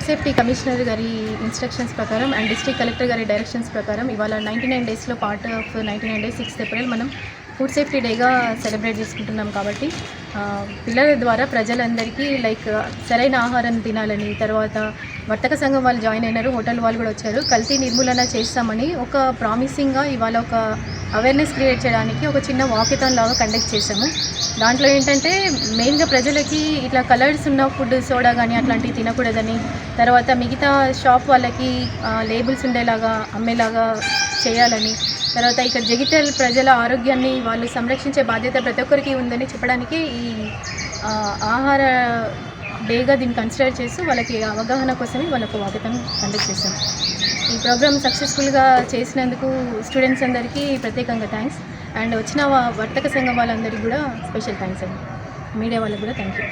Safety commissioner గారి instructions ప్రకారం and district collector గారి డైరెక్షన్స్ ప్రకారం ఇవాళ 99 డేస్లో part of 99 days 6th April మనం ఫుడ్ సేఫ్టీ డేగా సెలబ్రేట్ చేసుకుంటున్నాం. కాబట్టి పిల్లల ద్వారా ప్రజలందరికీ సరైన ఆహారం తినాలని, తర్వాత వర్తక సంఘం వాళ్ళు జాయిన్ అయినారు, హోటల్ వాళ్ళు కూడా వచ్చారు. కల్తీ నిర్మూలన చేస్తామని ఒక ప్రామిసింగ్గా ఇవాళ ఒక అవేర్నెస్ క్రియేట్ చేయడానికి ఒక చిన్న వాకథాన్ లాగా కండక్ట్ చేసాము. దాంట్లో ఏంటంటే మెయిన్గా ప్రజలకి ఇట్లా కలర్స్ ఉన్న ఫుడ్, సోడా కానీ అట్లాంటివి తినకూడదని, తర్వాత మిగతా షాప్ వాళ్ళకి లేబుల్స్ ఉండేలాగా అమ్మేలాగా చేయాలని, తర్వాత ఇక్కడ జగిత్యాల ప్రజల ఆరోగ్యాన్ని వాళ్ళు సంరక్షించే బాధ్యత ప్రతి ఒక్కరికి ఉందని చెప్పడానికి ఈ ఆహార డేగా దీన్ని కన్సిడర్ చేస్తూ వాళ్ళకి అవగాహన కోసమే వాళ్ళకు వాకథాన్ కండక్ట్ చేశాం. ఈ ప్రోగ్రామ్ సక్సెస్ఫుల్గా చేసినందుకు స్టూడెంట్స్ అందరికీ ప్రత్యేకంగా థ్యాంక్స్, అండ్ వచ్చిన వర్తక సంఘం వాళ్ళందరికీ కూడా స్పెషల్ థ్యాంక్స్ అండి. మీడియా వాళ్ళకి కూడా థ్యాంక్ యూ.